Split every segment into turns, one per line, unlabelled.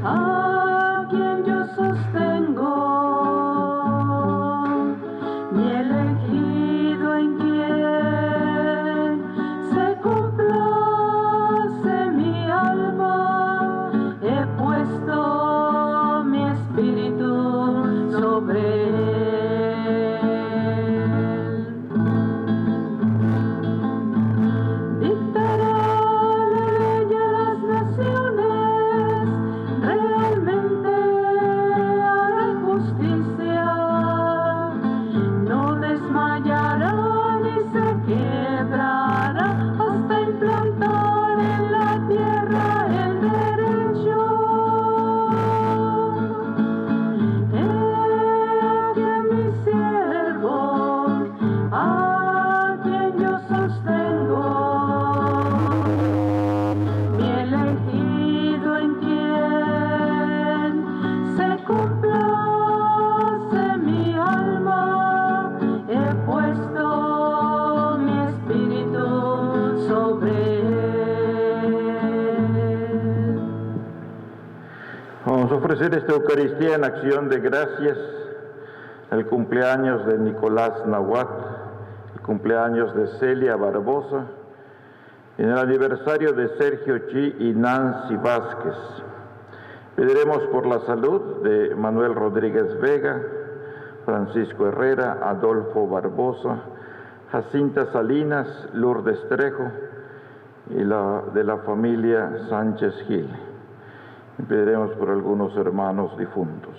a quien yo sostengo, mi elegido en quien se complace mi alma, he puesto mi espíritu sobre él.
Ofrecer esta Eucaristía en acción de gracias, el cumpleaños de Nicolás Nahuat, el cumpleaños de Celia Barbosa, en el aniversario de Sergio Chi y Nancy Vázquez. Pediremos por la salud de Manuel Rodríguez Vega, Francisco Herrera, Adolfo Barbosa, Jacinta Salinas, Lourdes Trejo y de la familia Sánchez Gil. Pediremos por algunos hermanos difuntos.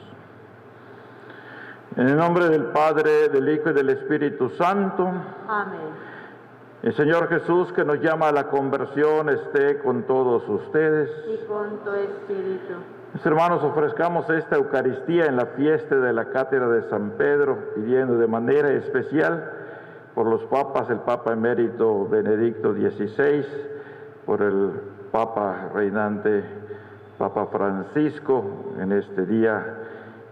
En el nombre del Padre, del Hijo y del Espíritu Santo.
Amén.
El Señor Jesús, que nos llama a la conversión, esté con todos ustedes.
Y con tu espíritu.
Mis hermanos, ofrezcamos esta Eucaristía en la fiesta de la Cátedra de San Pedro, pidiendo de manera especial por los papas, el Papa Emérito Benedicto XVI, por el Papa reinante Papa Francisco. En este día,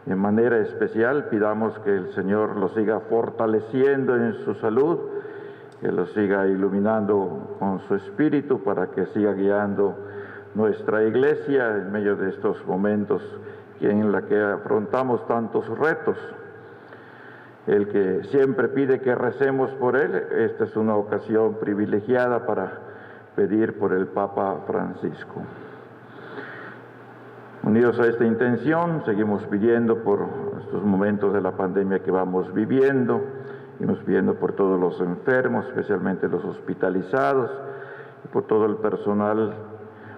de manera especial, pidamos que el Señor lo siga fortaleciendo en su salud, que lo siga iluminando con su espíritu para que siga guiando nuestra iglesia en medio de estos momentos en la que afrontamos tantos retos. El que siempre pide que recemos por él, esta es una ocasión privilegiada para pedir por el Papa Francisco. Unidos a esta intención, seguimos pidiendo por estos momentos de la pandemia que vamos viviendo, seguimos pidiendo por todos los enfermos, especialmente los hospitalizados, y por todo el personal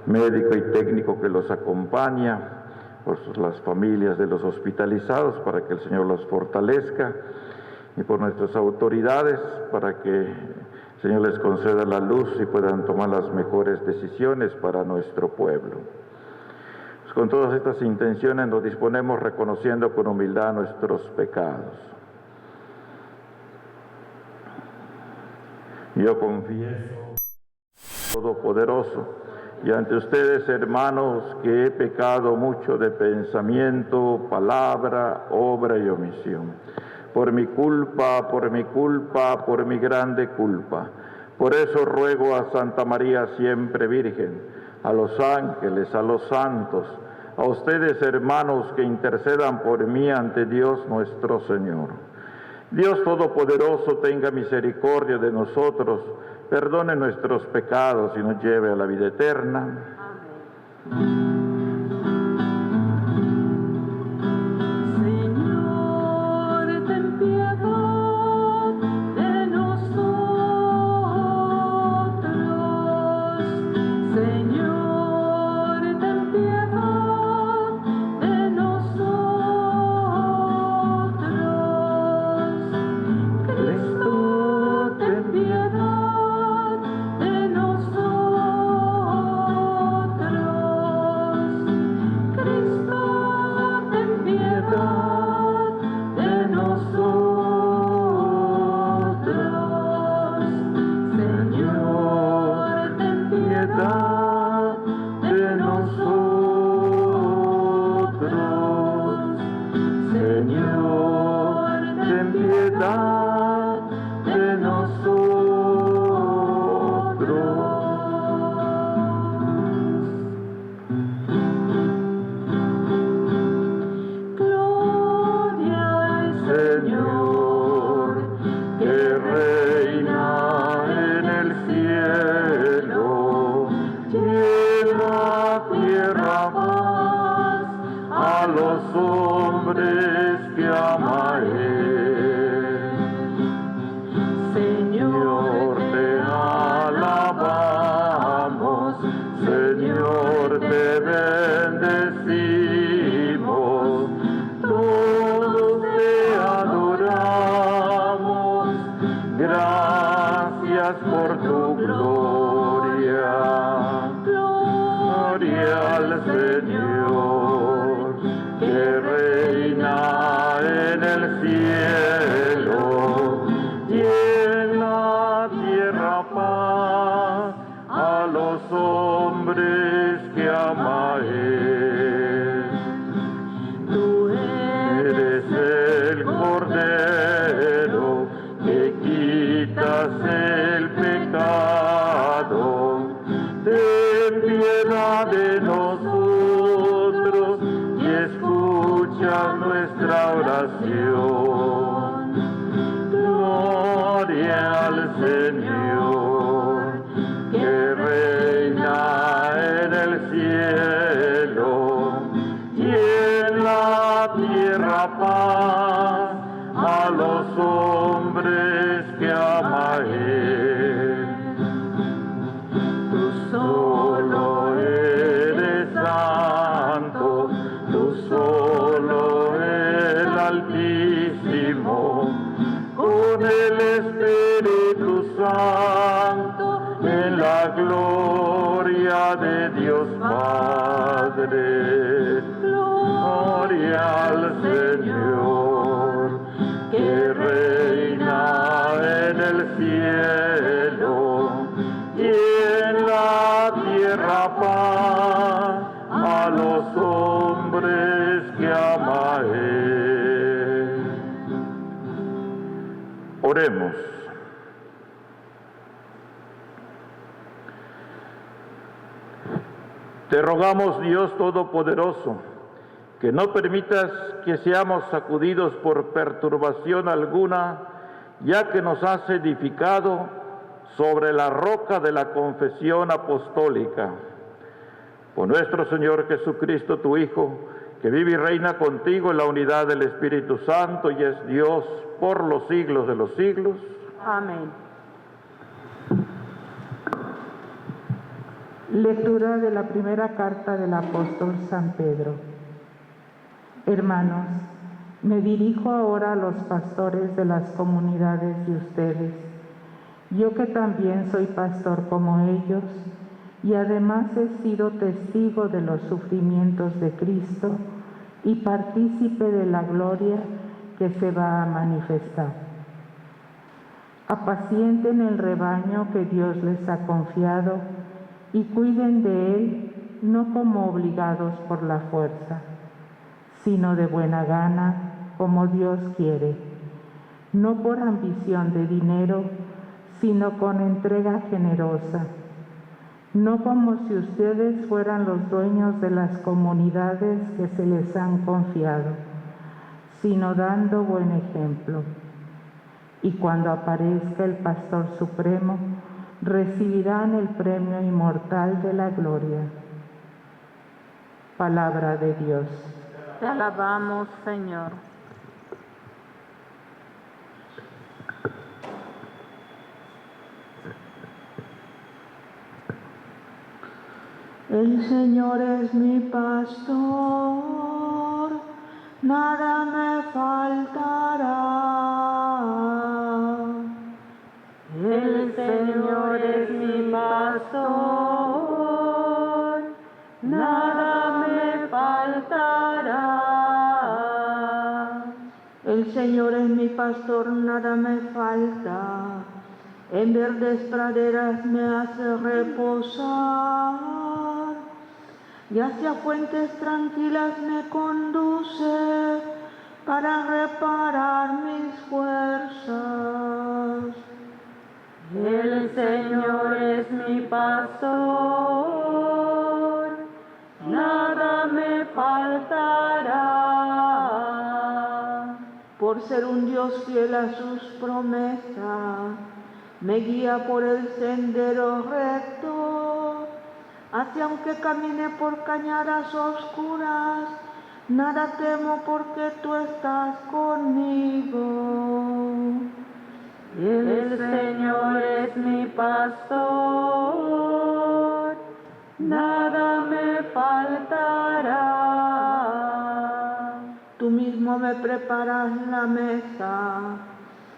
médico y técnico que los acompaña, por las familias de los hospitalizados, para que el Señor los fortalezca, y por nuestras autoridades, para que el Señor les conceda la luz y puedan tomar las mejores decisiones para nuestro pueblo. Con todas estas intenciones nos disponemos reconociendo con humildad nuestros pecados. Yo confieso, Todopoderoso, y ante ustedes, hermanos, que he pecado mucho de pensamiento, palabra, obra y omisión. Por mi culpa, por mi grande culpa. Por eso ruego a Santa María siempre Virgen, a los ángeles, a los santos, a ustedes, hermanos, que intercedan por mí ante Dios nuestro Señor. Dios Todopoderoso tenga misericordia de nosotros, perdone nuestros pecados y nos lleve a la vida eterna.
Amén.
los hombres que ama Él. Señor, te alabamos, Señor, te bendecimos, todos te adoramos, gracias por tu gloria. Gloria al Señor, que reina en el cielo y en la tierra paz a los hombres que ama Él. Tú eres el Cordero que quitas el pecado. Ten piedad de nosotros y escucha nuestra oración. Gloria al Señor, que reina en el cielo y en la tierra paz a los hombres que ama Él. Tú solo eres santo, tú solo el Altísimo, con el Espíritu Santo, en la gloria de Dios Padre. Gloria al Señor, que reina en el cielo y en la tierra paz a los hombres que ama Él. Oremos. Te rogamos, Dios Todopoderoso, que no permitas que seamos sacudidos por perturbación alguna, ya que nos has edificado sobre la roca de la confesión apostólica. Por nuestro Señor Jesucristo, tu Hijo, que vive y reina contigo en la unidad del Espíritu Santo y es Dios por los siglos de los siglos.
Amén.
Lectura de la primera carta del apóstol San Pedro. Hermanos, me dirijo ahora a los pastores de las comunidades de ustedes, yo que también soy pastor como ellos, y además he sido testigo de los sufrimientos de Cristo y partícipe de la gloria que se va a manifestar. Apacienten el rebaño que Dios les ha confiado y cuiden de él no como obligados por la fuerza, sino de buena gana, como Dios quiere, no por ambición de dinero, sino con entrega generosa, no como si ustedes fueran los dueños de las comunidades que se les han confiado, sino dando buen ejemplo. Y cuando aparezca el Pastor Supremo, recibirán el premio inmortal de la gloria. Palabra de Dios.
Te alabamos, Señor.
El Señor es mi pastor, nada me faltará. El Señor es mi pastor, nada me faltará. El Señor es mi pastor, nada me falta. En verdes praderas me hace reposar, y hacia fuentes tranquilas me conduce para reparar mis fuerzas. El Señor es mi pastor, nada me faltará. Por ser un Dios fiel a sus promesas, me guía por el sendero recto, hacia aunque camine por cañadas oscuras, Nada temo porque tú estás conmigo.
El Señor es mi pastor, nada me faltará.
Tú mismo me preparas la mesa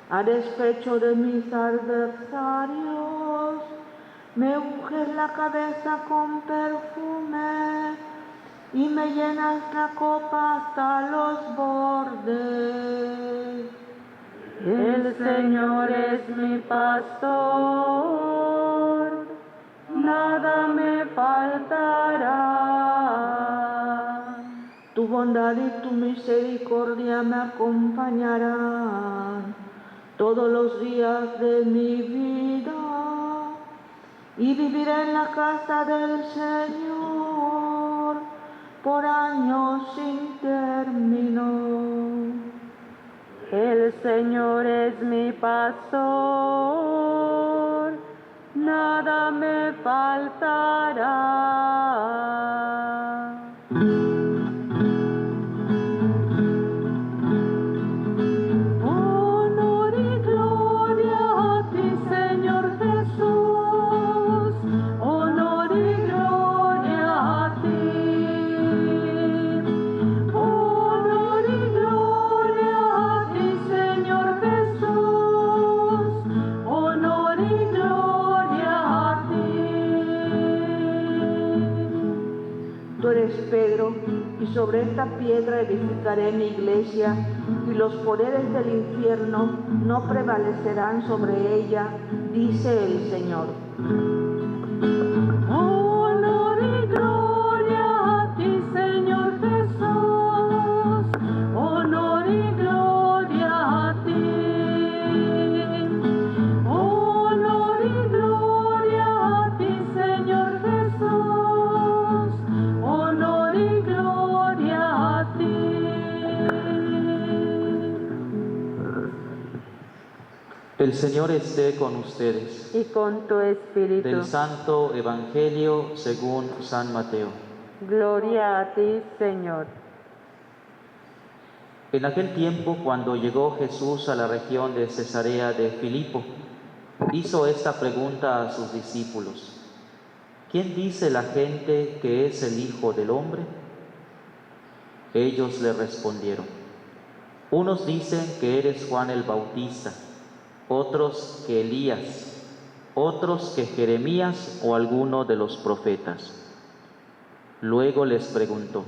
a despecho de mis adversarios. Me unges la cabeza con perfume y me llenas la copa hasta los bordes.
El Señor es mi pastor, nada me faltará.
Tu bondad y tu misericordia me acompañarán todos los días de mi vida y viviré en la casa del Señor por años sin término.
El Señor es mi pastor, nada me faltará. Honor y gloria a ti, Señor Jesús, honor y gloria a ti. Honor y gloria a ti, Señor Jesús, honor y gloria a ti.
Tú eres Pedro, y sobre esta piedra edificaré mi iglesia, y los poderes del infierno no prevalecerán sobre ella, dice el Señor.
Honor y gloria a ti, Señor Jesús, honor y gloria a ti. Honor y gloria a ti, Señor Jesús, honor y gloria a ti.
El Señor esté con ustedes.
Y con tu espíritu.
Del Santo Evangelio según San Mateo.
Gloria a ti, Señor.
En aquel tiempo, cuando llegó Jesús a la región de Cesarea de Filipo, hizo esta pregunta a sus discípulos: ¿Quién dice la gente que es el Hijo del Hombre? Ellos le respondieron: unos dicen que eres Juan el Bautista, otros que Elías, otros que Jeremías o alguno de los profetas. Luego les preguntó: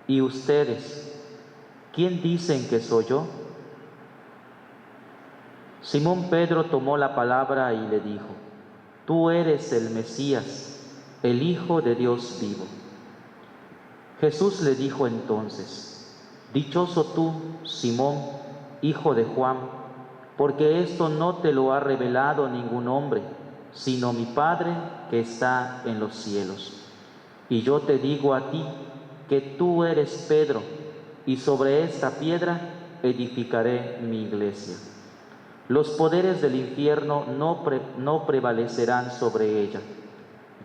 ¿y ustedes, quién dicen que soy yo? Simón Pedro tomó la palabra y le dijo: tú eres el Mesías, el Hijo de Dios vivo. Jesús le dijo entonces: dichoso tú, Simón, hijo de Juan, porque esto no te lo ha revelado ningún hombre, sino mi Padre que está en los cielos. Y yo te digo a ti que tú eres Pedro, y sobre esta piedra edificaré mi iglesia. Los poderes del infierno no prevalecerán sobre ella.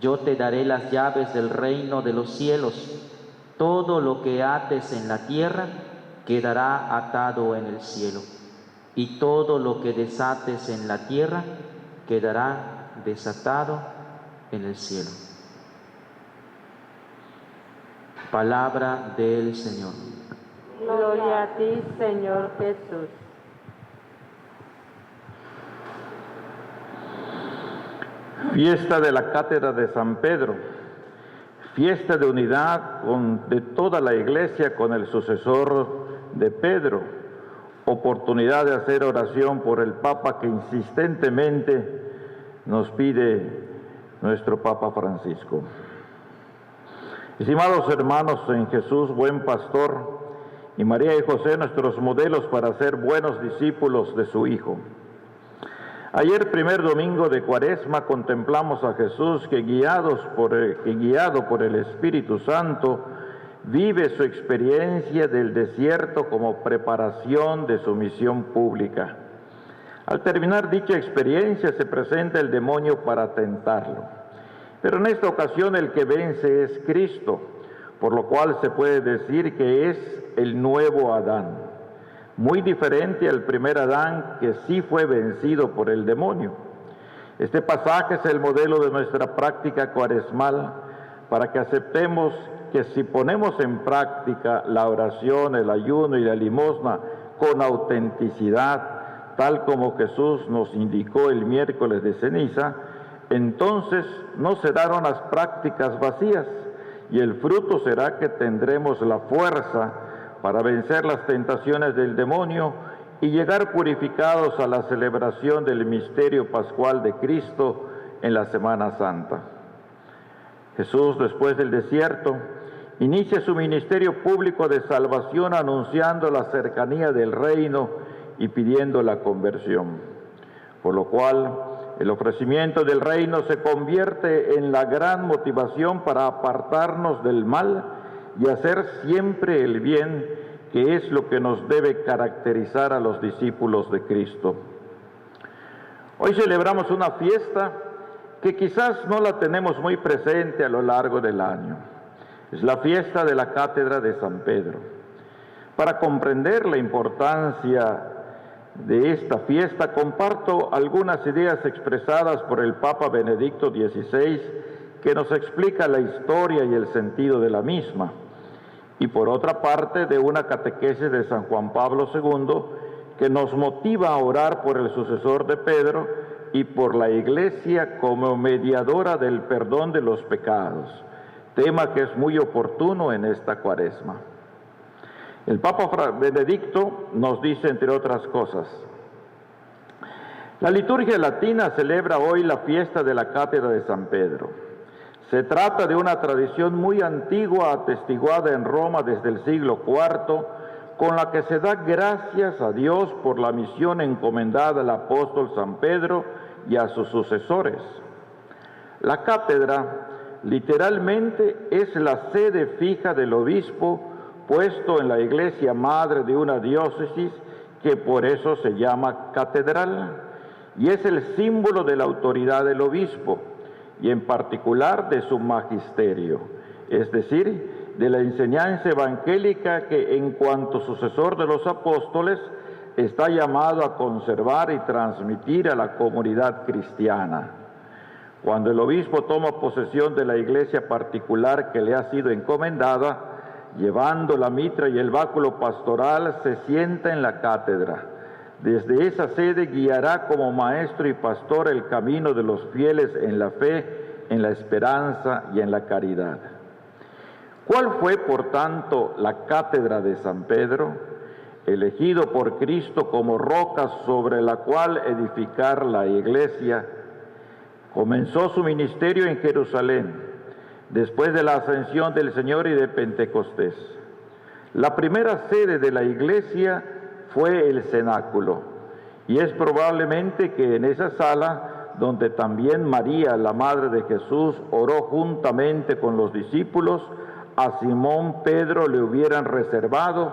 Yo te daré las llaves del reino de los cielos. Todo lo que ates en la tierra quedará atado en el cielo, y todo lo que desates en la tierra quedará desatado en el cielo. Palabra del Señor.
Gloria a ti, Señor Jesús.
Fiesta de la Cátedra de San Pedro, fiesta de unidad de toda la Iglesia con el sucesor de Pedro, oportunidad de hacer oración por el Papa que insistentemente nos pide nuestro Papa Francisco. Estimados hermanos en Jesús, buen pastor, y María y José, nuestros modelos para ser buenos discípulos de su Hijo. Ayer, primer domingo de Cuaresma, contemplamos a Jesús que guiado por el Espíritu Santo, vive su experiencia del desierto como preparación de su misión pública. Al terminar dicha experiencia, se presenta el demonio para tentarlo. Pero en esta ocasión el que vence es Cristo, por lo cual se puede decir que es el nuevo Adán, muy diferente al primer Adán que sí fue vencido por el demonio. Este pasaje es el modelo de nuestra práctica cuaresmal para que aceptemos que si ponemos en práctica la oración, el ayuno y la limosna con autenticidad, tal como Jesús nos indicó el miércoles de ceniza, entonces no serán unas prácticas vacías y el fruto será que tendremos la fuerza para vencer las tentaciones del demonio y llegar purificados a la celebración del misterio pascual de Cristo en la Semana Santa. Jesús, después del desierto, inicia su ministerio público de salvación anunciando la cercanía del reino y pidiendo la conversión, por lo cual el ofrecimiento del reino se convierte en la gran motivación para apartarnos del mal y hacer siempre el bien, que es lo que nos debe caracterizar a los discípulos de Cristo. Hoy celebramos una fiesta que quizás no la tenemos muy presente a lo largo del año. Es la fiesta de la Cátedra de San Pedro. Para comprender la importancia de esta fiesta, comparto algunas ideas expresadas por el Papa Benedicto XVI, que nos explica la historia y el sentido de la misma, y por otra parte de una catequesis de San Juan Pablo II, que nos motiva a orar por el sucesor de Pedro y por la Iglesia como mediadora del perdón de los pecados, tema que es muy oportuno en esta Cuaresma. El Papa Benedicto nos dice, entre otras cosas, la liturgia latina celebra hoy la fiesta de la Cátedra de San Pedro. Se trata de una tradición muy antigua, atestiguada en Roma desde el siglo IV, con la que se da gracias a Dios por la misión encomendada al apóstol San Pedro y a sus sucesores. La cátedra literalmente es la sede fija del obispo, puesto en la iglesia madre de una diócesis, que por eso se llama catedral, y es el símbolo de la autoridad del obispo, y en particular de su magisterio, es decir, de la enseñanza evangélica que en cuanto sucesor de los apóstoles está llamado a conservar y transmitir a la comunidad cristiana. Cuando el obispo toma posesión de la iglesia particular que le ha sido encomendada, llevando la mitra y el báculo pastoral, se sienta en la cátedra. Desde esa sede guiará como maestro y pastor el camino de los fieles en la fe, en la esperanza y en la caridad. ¿Cuál fue, por tanto, la cátedra de San Pedro? Elegido por Cristo como roca sobre la cual edificar la iglesia, comenzó su ministerio en Jerusalén, después de la ascensión del Señor y de Pentecostés. La primera sede de la iglesia fue el cenáculo, y es probablemente que en esa sala, donde también María, la madre de Jesús, oró juntamente con los discípulos, a Simón Pedro le hubieran reservado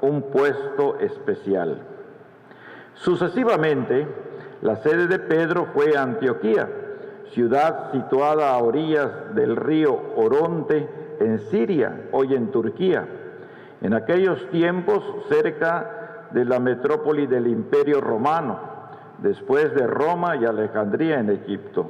un puesto especial. Sucesivamente, la sede de Pedro fue Antioquía, ciudad situada a orillas del río Oronte, en Siria, hoy en Turquía. En aquellos tiempos, cerca de la metrópoli del Imperio Romano, después de Roma y Alejandría en Egipto.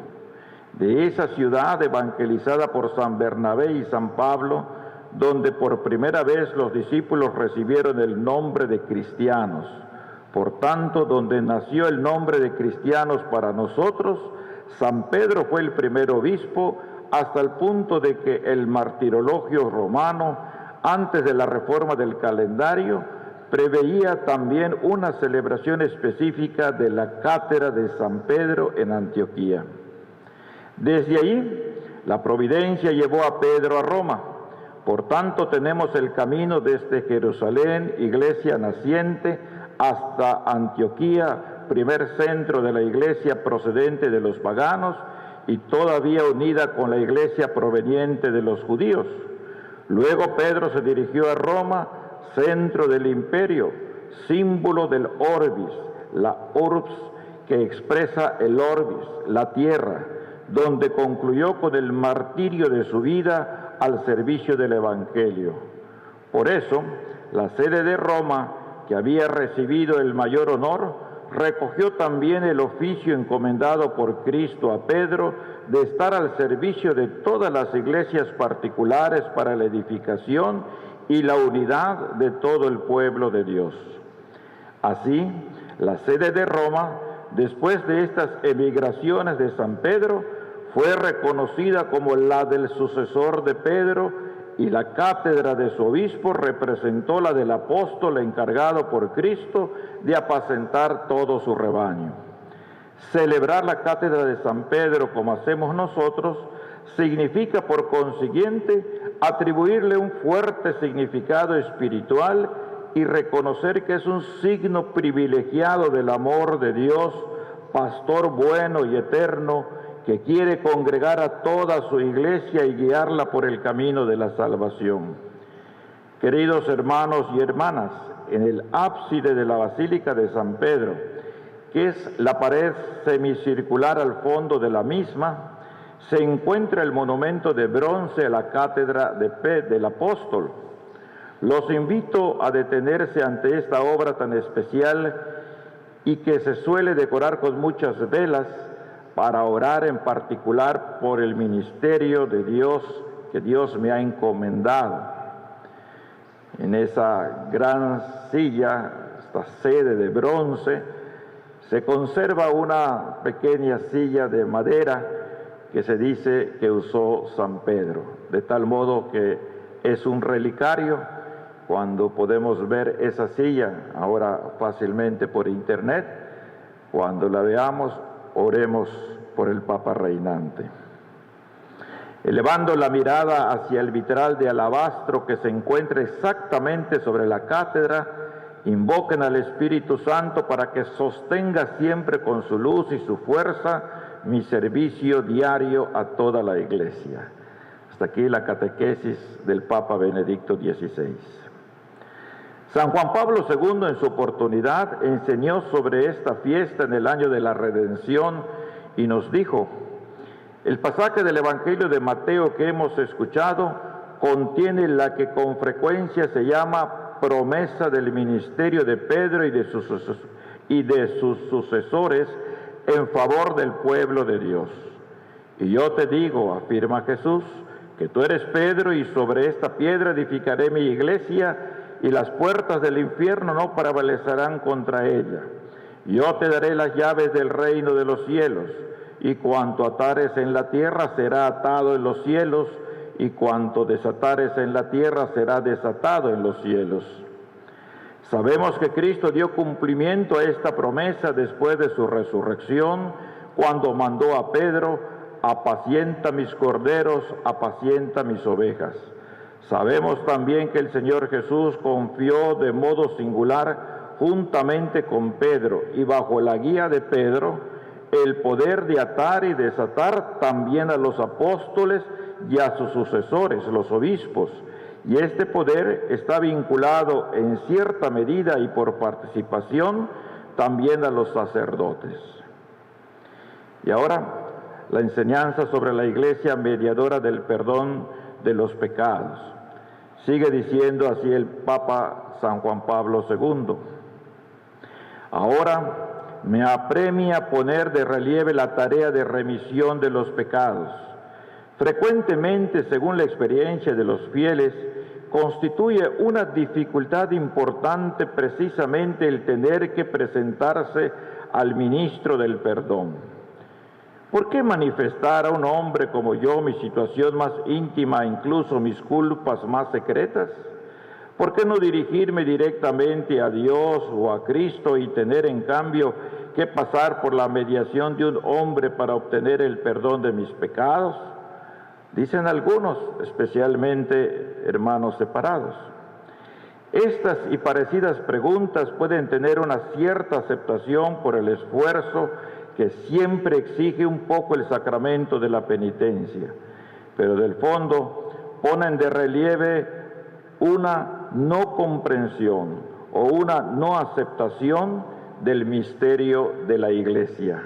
De esa ciudad evangelizada por San Bernabé y San Pablo, donde por primera vez los discípulos recibieron el nombre de cristianos. Por tanto, donde nació el nombre de cristianos para nosotros, San Pedro fue el primer obispo, hasta el punto de que el martirologio romano, antes de la reforma del calendario, preveía también una celebración específica de la cátedra de San Pedro en Antioquía. Desde ahí, la providencia llevó a Pedro a Roma. Por tanto, tenemos el camino desde Jerusalén, iglesia naciente, hasta Antioquía, primer centro de la iglesia procedente de los paganos y todavía unida con la iglesia proveniente de los judíos. Luego Pedro se dirigió a Roma, centro del imperio, símbolo del orbis, la urbs que expresa el orbis, la tierra, donde concluyó con el martirio de su vida al servicio del Evangelio. Por eso, la sede de Roma, que había recibido el mayor honor, recogió también el oficio encomendado por Cristo a Pedro de estar al servicio de todas las iglesias particulares para la edificación y la unidad de todo el pueblo de Dios. Así, la sede de Roma, después de estas emigraciones de San Pedro, fue reconocida como la del sucesor de Pedro, y la cátedra de su obispo representó la del apóstol encargado por Cristo de apacentar todo su rebaño. Celebrar la cátedra de San Pedro como hacemos nosotros significa, por consiguiente, atribuirle un fuerte significado espiritual y reconocer que es un signo privilegiado del amor de Dios, pastor bueno y eterno, que quiere congregar a toda su iglesia y guiarla por el camino de la salvación. Queridos hermanos y hermanas, en el ábside de la Basílica de San Pedro, que es la pared semicircular al fondo de la misma, se encuentra el monumento de bronce a la cátedra del apóstol. Los invito a detenerse ante esta obra tan especial y que se suele decorar con muchas velas, para orar en particular por el ministerio de Dios que Dios me ha encomendado. En esa gran silla, esta sede de bronce, se conserva una pequeña silla de madera que se dice que usó San Pedro, de tal modo que es un relicario. Cuando podemos ver esa silla ahora fácilmente por internet, cuando la veamos, oremos por el Papa reinante. Elevando la mirada hacia el vitral de alabastro que se encuentra exactamente sobre la cátedra, invoquen al Espíritu Santo para que sostenga siempre con su luz y su fuerza mi servicio diario a toda la Iglesia. Hasta aquí la catequesis del Papa Benedicto XVI. San Juan Pablo II, en su oportunidad, enseñó sobre esta fiesta en el año de la Redención y nos dijo: el pasaje del Evangelio de Mateo que hemos escuchado contiene la que con frecuencia se llama promesa del ministerio de Pedro y de sus sucesores en favor del pueblo de Dios. Y yo te digo, afirma Jesús, que tú eres Pedro y sobre esta piedra edificaré mi iglesia, y las puertas del infierno no prevalecerán contra ella. Yo te daré las llaves del reino de los cielos, y cuanto atares en la tierra será atado en los cielos, y cuanto desatares en la tierra será desatado en los cielos. Sabemos que Cristo dio cumplimiento a esta promesa después de su resurrección, cuando mandó a Pedro: apacienta mis corderos, apacienta mis ovejas. Sabemos también que el Señor Jesús confió de modo singular, juntamente con Pedro y bajo la guía de Pedro, el poder de atar y desatar también a los apóstoles y a sus sucesores, los obispos. Y este poder está vinculado en cierta medida y por participación también a los sacerdotes. Y ahora, la enseñanza sobre la Iglesia mediadora del perdón de los pecados. Sigue diciendo así el Papa San Juan Pablo II. Ahora me apremia poner de relieve la tarea de remisión de los pecados. Frecuentemente, según la experiencia de los fieles, constituye una dificultad importante precisamente el tener que presentarse al ministro del perdón. ¿Por qué manifestar a un hombre como yo mi situación más íntima, incluso mis culpas más secretas? ¿Por qué no dirigirme directamente a Dios o a Cristo y tener en cambio que pasar por la mediación de un hombre para obtener el perdón de mis pecados? Dicen algunos, especialmente hermanos separados. Estas y parecidas preguntas pueden tener una cierta aceptación por el esfuerzo que siempre exige un poco el sacramento de la penitencia, pero del fondo ponen de relieve una no comprensión o una no aceptación del misterio de la Iglesia.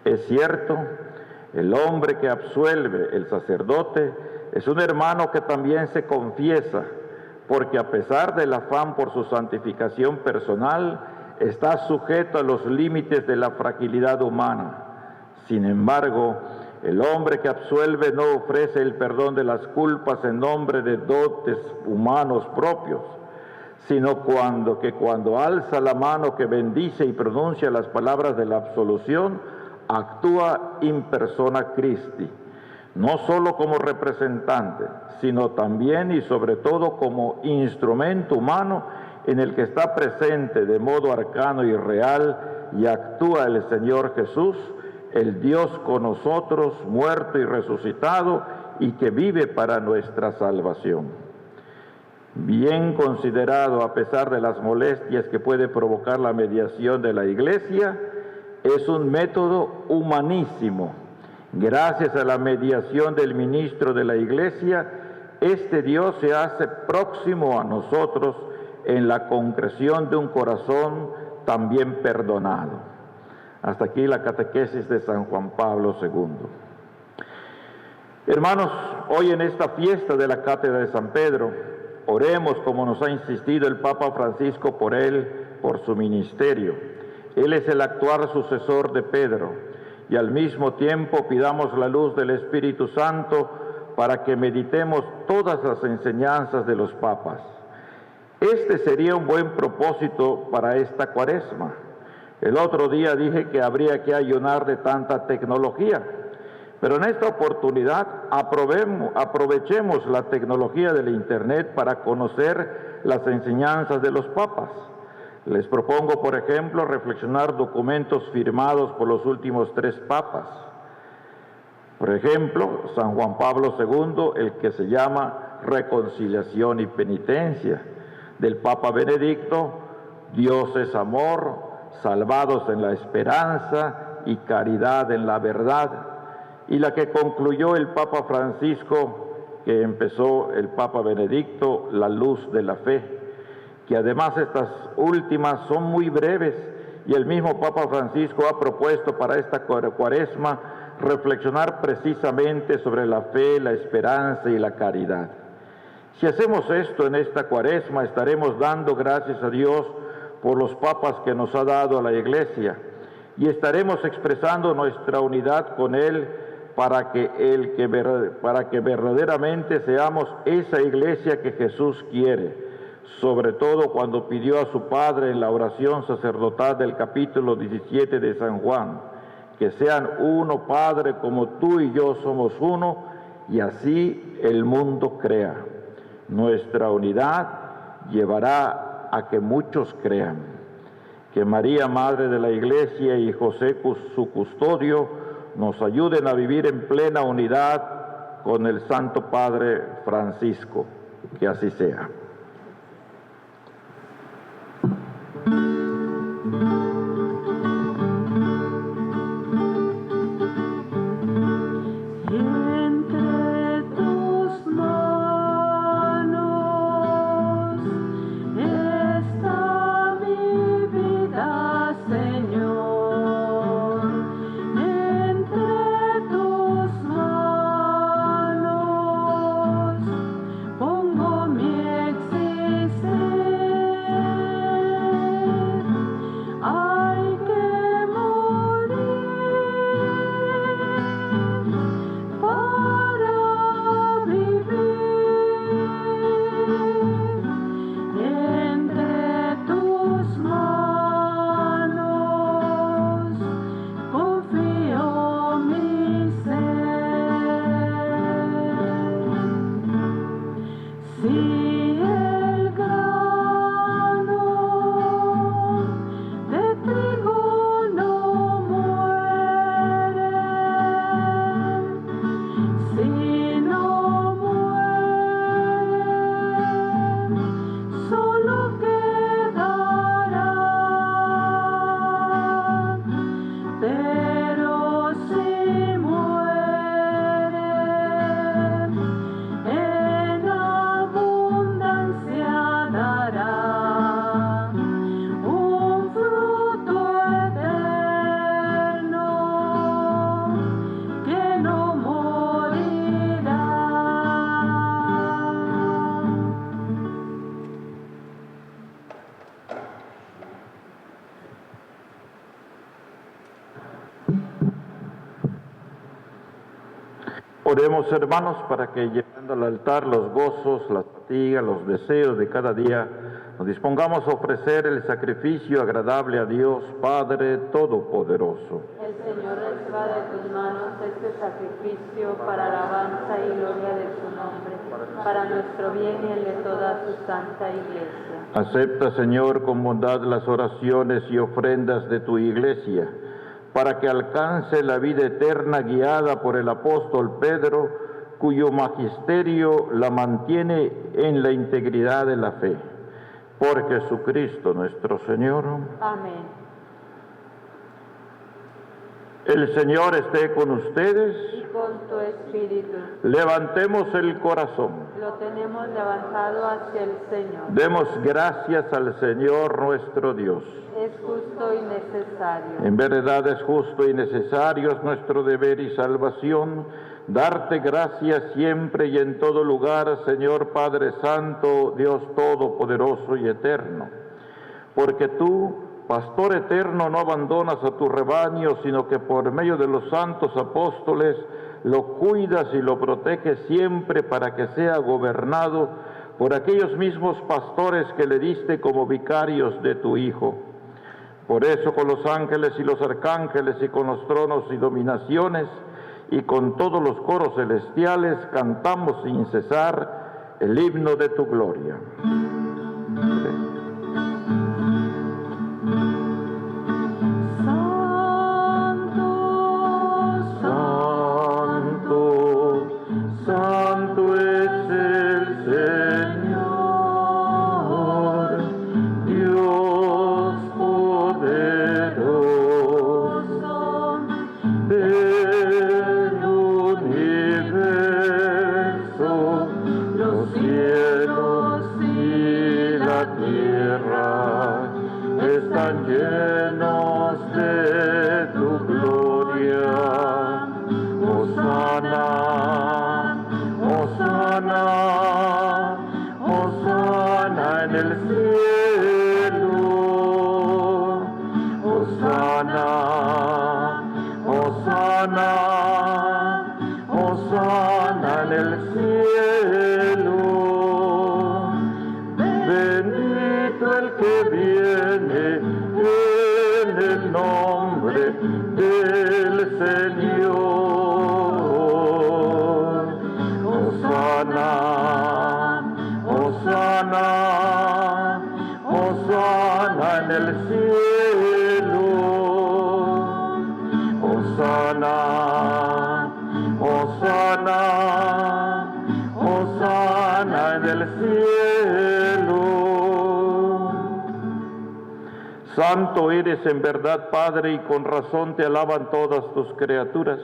Es cierto, el hombre que absuelve, el sacerdote, Es un hermano que también se confiesa, porque a pesar del afán por su santificación personal, está sujeto a los límites de la fragilidad humana. Sin embargo, el hombre que absuelve no ofrece el perdón de las culpas en nombre de dotes humanos propios, sino cuando alza la mano que bendice y pronuncia las palabras de la absolución, actúa in persona Christi, no solo como representante, sino también y sobre todo como instrumento humano en el que está presente de modo arcano y real y actúa el Señor Jesús, el Dios con nosotros, muerto y resucitado, y que vive para nuestra salvación. Bien considerado a pesar de las molestias que puede provocar la mediación de la Iglesia, es un método humanísimo. Gracias a la mediación del ministro de la Iglesia, este Dios se hace próximo a nosotros en la concreción de un corazón también perdonado. Hasta aquí la catequesis de San Juan Pablo II. Hermanos, hoy en esta fiesta de la Cátedra de San Pedro, oremos como nos ha insistido el Papa Francisco por él, por su ministerio. Él es el actual sucesor de Pedro, y al mismo tiempo pidamos la luz del Espíritu Santo para que meditemos todas las enseñanzas de los papas. Este sería un buen propósito para esta Cuaresma. El otro día dije que habría que ayunar de tanta tecnología, pero en esta oportunidad aprovechemos la tecnología del Internet para conocer las enseñanzas de los papas. Les propongo, por ejemplo, reflexionar documentos firmados por los últimos 3 papas. Por ejemplo, San Juan Pablo II, el que se llama Reconciliación y Penitencia. Del Papa Benedicto, Dios es amor, salvados en la esperanza y caridad en la verdad. Y la que concluyó el Papa Francisco, que empezó el Papa Benedicto, la luz de la fe, que además estas últimas son muy breves, y el mismo Papa Francisco ha propuesto para esta Cuaresma reflexionar precisamente sobre la fe, la esperanza y la caridad. Si hacemos esto en esta Cuaresma, estaremos dando gracias a Dios por los papas que nos ha dado a la Iglesia, y estaremos expresando nuestra unidad con Él para que verdaderamente seamos esa Iglesia que Jesús quiere, sobre todo cuando pidió a su Padre en la oración sacerdotal del capítulo 17 de San Juan, que sean uno, Padre, como tú y yo somos uno, y así el mundo crea. Nuestra unidad llevará a que muchos crean. Que María, Madre de la Iglesia, y José, su custodio, nos ayuden a vivir en plena unidad con el Santo Padre Francisco. Que así sea.
Pongo mi
Oremos, hermanos, para que llevando al altar los gozos, las fatigas, los deseos de cada día, nos dispongamos a ofrecer el sacrificio agradable a Dios Padre Todopoderoso.
El Señor reciba de tus manos este sacrificio para alabanza y gloria de su nombre, para nuestro bien y el de toda su santa Iglesia.
Acepta, Señor, con bondad las oraciones y ofrendas de tu Iglesia, para que alcance la vida eterna guiada por el apóstol Pedro, cuyo magisterio la mantiene en la integridad de la fe. Por Jesucristo nuestro Señor.
Amén.
El Señor esté con ustedes.
Y con tu espíritu.
Levantemos el corazón.
Lo tenemos levantado hacia el Señor.
Demos gracias al Señor nuestro Dios.
Es justo y necesario.
En verdad es justo y necesario, es nuestro deber y salvación, darte gracias siempre y en todo lugar, Señor Padre Santo, Dios Todopoderoso y Eterno. Porque tú, Pastor eterno, no abandonas a tu rebaño, sino que por medio de los santos apóstoles lo cuidas y lo proteges siempre para que sea gobernado por aquellos mismos pastores que le diste como vicarios de tu Hijo. Por eso con los ángeles y los arcángeles y con los tronos y dominaciones y con todos los coros celestiales cantamos sin cesar el himno de tu gloria. Santo eres en verdad, Padre, y con razón te alaban todas tus criaturas,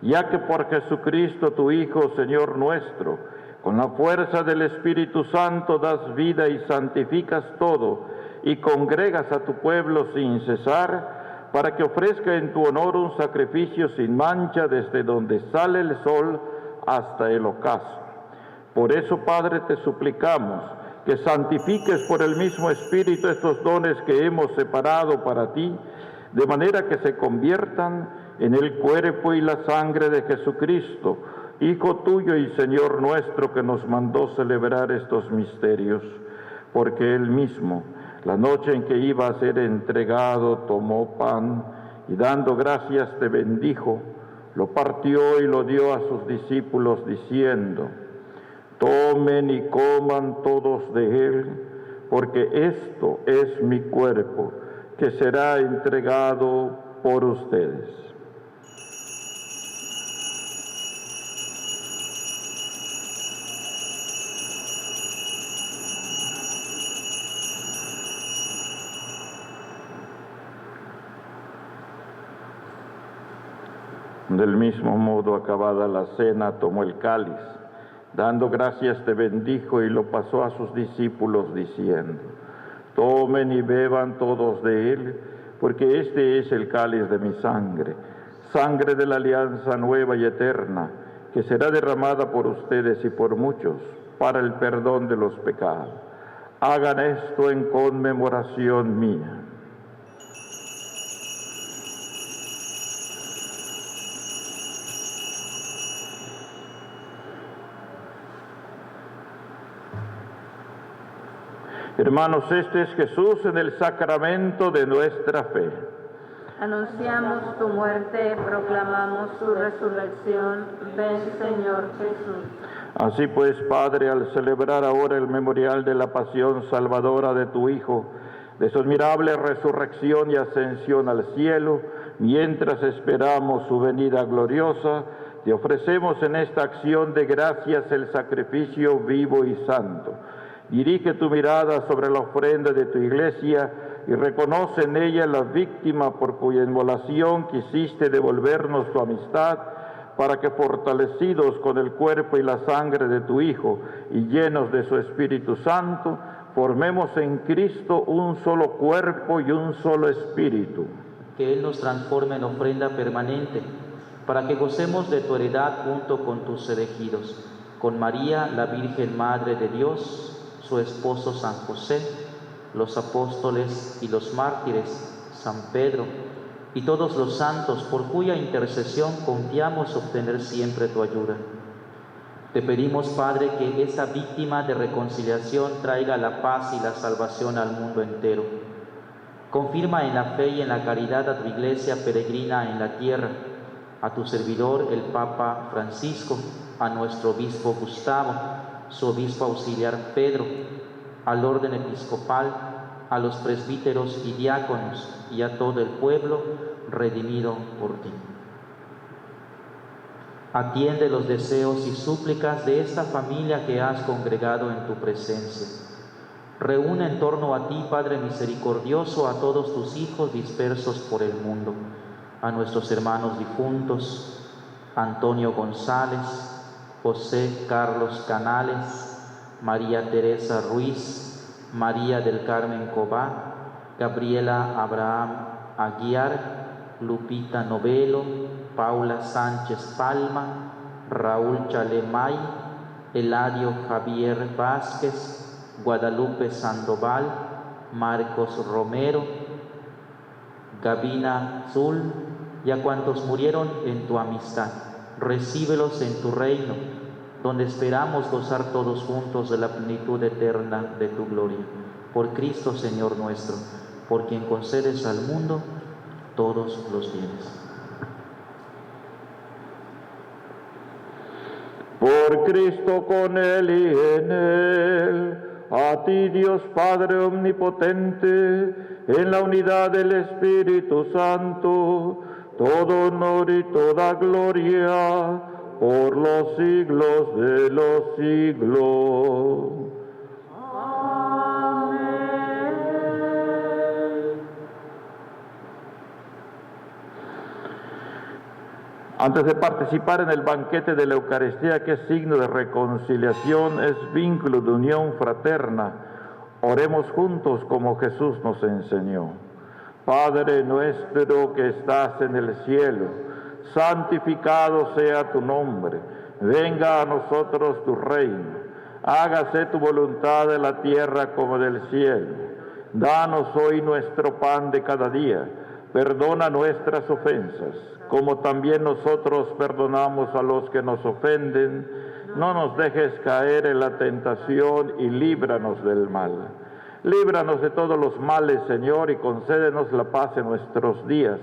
ya que por Jesucristo, tu Hijo, Señor nuestro, con la fuerza del Espíritu Santo das vida y santificas todo, y congregas a tu pueblo sin cesar, para que ofrezca en tu honor un sacrificio sin mancha desde donde sale el sol hasta el ocaso. Por eso, Padre, te suplicamos que santifiques por el mismo Espíritu estos dones que hemos separado para ti, de manera que se conviertan en el cuerpo y la sangre de Jesucristo, Hijo tuyo y Señor nuestro, que nos mandó celebrar estos misterios. Porque Él mismo, la noche en que iba a ser entregado, tomó pan y dando gracias te bendijo, lo partió y lo dio a sus discípulos diciendo: tomen y coman todos de él, porque esto es mi cuerpo, que será entregado por ustedes. Del mismo modo, acabada la cena, tomó el cáliz, dando gracias te bendijo y lo pasó a sus discípulos diciendo: tomen y beban todos de él, porque este es el cáliz de mi sangre, sangre de la alianza nueva y eterna, que será derramada por ustedes y por muchos para el perdón de los pecados. Hagan esto en conmemoración mía. Hermanos, este es Jesús en el sacramento de nuestra fe.
Anunciamos tu muerte, proclamamos tu resurrección. Ven, Señor Jesús.
Así pues, Padre, al celebrar ahora el memorial de la pasión salvadora de tu Hijo, de su admirable resurrección y ascensión al cielo, mientras esperamos su venida gloriosa, te ofrecemos en esta acción de gracias el sacrificio vivo y santo. Dirige tu mirada sobre la ofrenda de tu Iglesia y reconoce en ella la víctima por cuya inmolación quisiste devolvernos tu amistad, para que fortalecidos con el cuerpo y la sangre de tu Hijo y llenos de su Espíritu Santo, formemos en Cristo un solo cuerpo y un solo espíritu.
Que Él nos transforme en ofrenda permanente, para que gocemos de tu heredad junto con tus elegidos, con María, la Virgen Madre de Dios, su esposo San José, los apóstoles y los mártires, San Pedro, y todos los santos, por cuya intercesión confiamos obtener siempre tu ayuda. Te pedimos, Padre, que esa víctima de reconciliación traiga la paz y la salvación al mundo entero. Confirma en la fe y en la caridad a tu Iglesia peregrina en la tierra, a tu servidor, el Papa Francisco, a nuestro obispo Gustavo, su obispo auxiliar Pedro, al orden episcopal, a los presbíteros y diáconos y a todo el pueblo redimido por ti. Atiende los deseos y súplicas de esta familia que has congregado en tu presencia. Reúne en torno a ti, Padre misericordioso, a todos tus hijos dispersos por el mundo, a nuestros hermanos difuntos, Antonio González, José Carlos Canales, María Teresa Ruiz, María del Carmen Cobá, Gabriela Abraham Aguiar, Lupita Novelo, Paula Sánchez Palma, Raúl Chalemay, Eladio Javier Vázquez, Guadalupe Sandoval, Marcos Romero, Gabina Zul y a cuantos murieron en tu amistad. Recíbelos en tu reino, donde esperamos gozar todos juntos de la plenitud eterna de tu gloria. Por Cristo, Señor nuestro, por quien concedes al mundo todos los bienes.
Por Cristo, con Él y en Él, a ti, Dios Padre omnipotente, en la unidad del Espíritu Santo, todo honor y toda gloria, por los siglos de los siglos. Antes de participar en el banquete de la Eucaristía, que es signo de reconciliación, es vínculo de unión fraterna, oremos juntos como Jesús nos enseñó. Padre nuestro que estás en el cielo, santificado sea tu nombre, venga a nosotros tu reino, hágase tu voluntad en la tierra como en el cielo. Danos hoy nuestro pan de cada día, perdona nuestras ofensas, como también nosotros perdonamos a los que nos ofenden. No nos dejes caer en la tentación y líbranos del mal. Líbranos de todos los males, Señor, y concédenos la paz en nuestros días,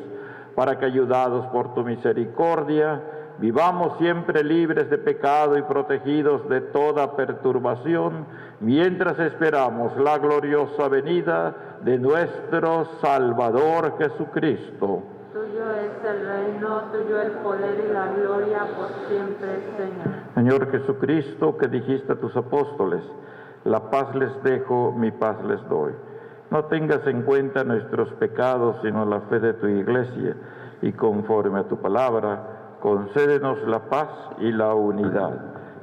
para que, ayudados por tu misericordia, vivamos siempre libres de pecado y protegidos de toda perturbación, mientras esperamos la gloriosa venida de nuestro Salvador Jesucristo.
Tuyo es el reino, tuyo el poder y la gloria por siempre, Señor.
Señor Jesucristo, que dijiste a tus apóstoles, la paz les dejo, mi paz les doy. No tengas en cuenta nuestros pecados, sino la fe de tu Iglesia, y conforme a tu palabra, concédenos la paz y la unidad.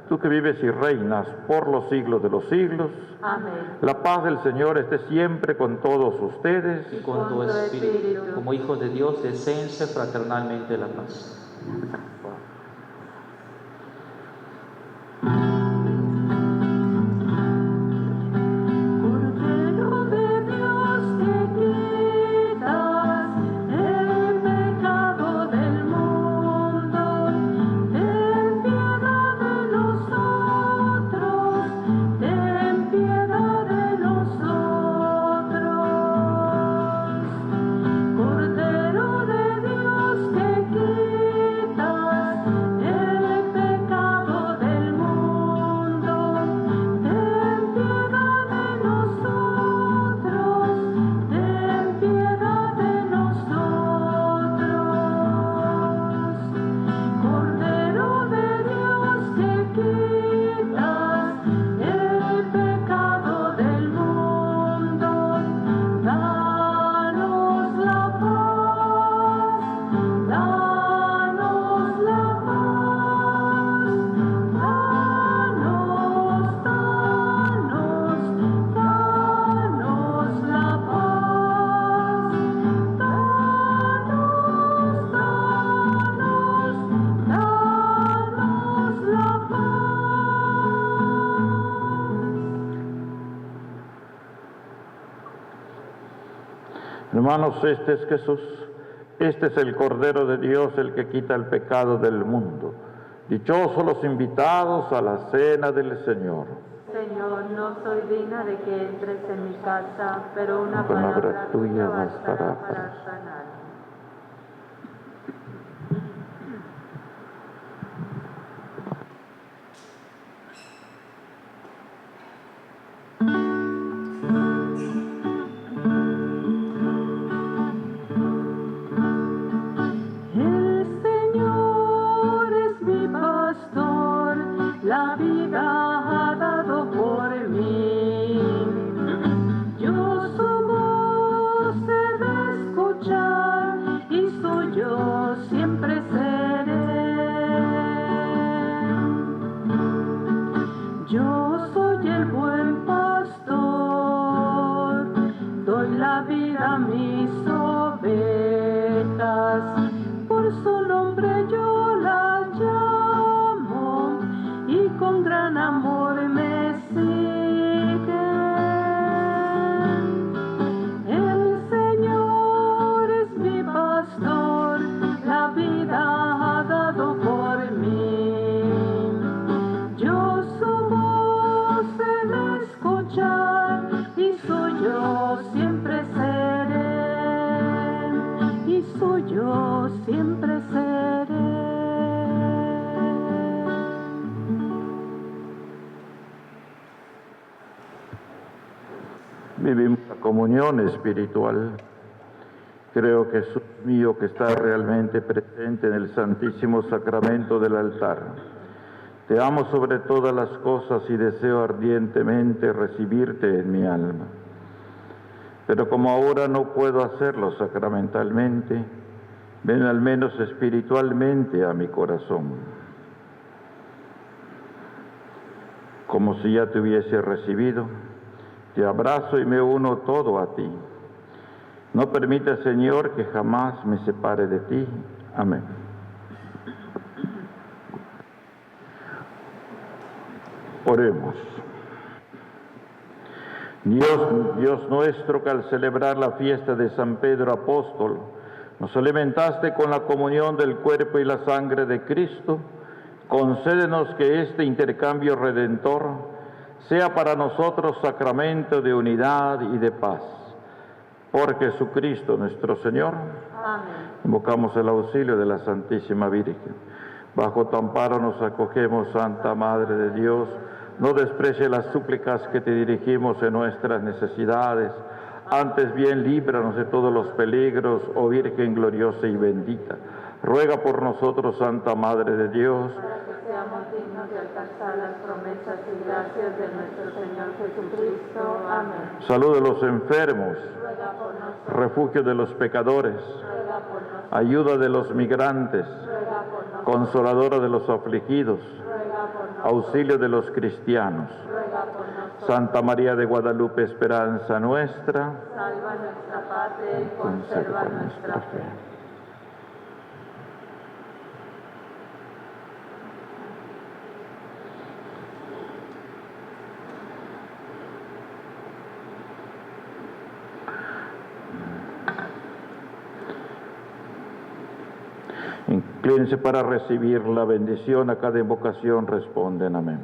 Tú que vives y reinas por los siglos de los siglos.
Amén.
La paz del Señor esté siempre con todos ustedes.
Y con tu espíritu, como hijos de Dios, deseense fraternalmente la paz.
Ten piedad de nosotros.
Hermanos, este es Jesús, este es el Cordero de Dios, el que quita el pecado del mundo. Dichosos los invitados a la cena del Señor.
Señor, no soy digna de que entres en mi casa, pero una
palabra tuya
bastará
bastará
para sanar.
La vida ha dado por mí. Yo su voz he de escuchar y suyo siempre seré. Yo soy el buen pastor, doy la vida a mis ovejas, por su nombre yo las llamo y con gran amor me siguen. El Señor es mi pastor, la vida ha dado por mí. Yo su voz he de escuchar y suyo siempre seré, y suyo siempre seré.
Vivimos la comunión espiritual. Creo que Jesús mío que está realmente presente en el Santísimo Sacramento del altar. Te amo sobre todas las cosas y deseo ardientemente recibirte en mi alma. Pero como ahora no puedo hacerlo sacramentalmente, ven al menos espiritualmente a mi corazón. Como si ya te hubiese recibido, te abrazo y me uno todo a ti. No permita, Señor, que jamás me separe de ti. Amén. Oremos. Dios nuestro, que al celebrar la fiesta de San Pedro Apóstol, nos alimentaste con la comunión del cuerpo y la sangre de Cristo, concédenos que este intercambio redentor sea para nosotros sacramento de unidad y de paz. Por Jesucristo nuestro Señor.
Amén.
Invocamos el auxilio de la Santísima Virgen. Bajo tu amparo nos acogemos, Santa Madre de Dios. No desprecie las súplicas que te dirigimos en nuestras necesidades. Antes bien, líbranos de todos los peligros, oh Virgen gloriosa y bendita. Ruega por nosotros, Santa Madre de Dios,
Para que seamos dignos de alcanzar las promesas y gracias de nuestro Señor Jesucristo. Amén.
salud de los enfermos,
Ruega por nosotros.
refugio de los pecadores,
Ruega por nosotros.
ayuda de los migrantes,
Ruega por nosotros.
consoladora de los afligidos,
Ruega por nosotros.
auxilio de los cristianos.
Ruega por nosotros.
Santa María de Guadalupe, esperanza nuestra,
Salva nuestra patria y conserva nuestra fe.
Inclínense para recibir la bendición. A cada invocación responden amén.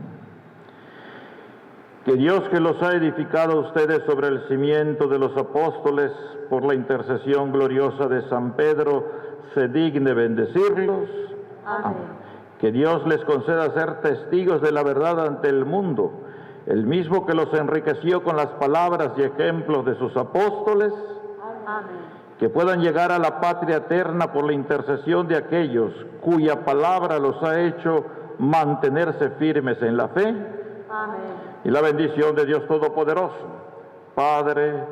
Que Dios, que los ha edificado a ustedes sobre el cimiento de los apóstoles, por la intercesión gloriosa de San Pedro, se digne bendecirlos.
Amén.
Que Dios les conceda ser testigos de la verdad ante el mundo, el mismo que los enriqueció con las palabras y ejemplos de sus apóstoles.
Amén.
Que puedan llegar a la patria eterna por la intercesión de aquellos cuya palabra los ha hecho mantenerse firmes en la fe.
Amén.
Y la bendición de Dios Todopoderoso, Padre,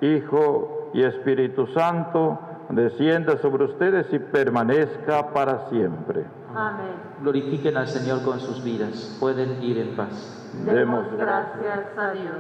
Hijo y Espíritu Santo, descienda sobre ustedes y permanezca para siempre.
Amén.
Glorifiquen al Señor con sus vidas. Pueden ir en paz.
Demos gracias a Dios.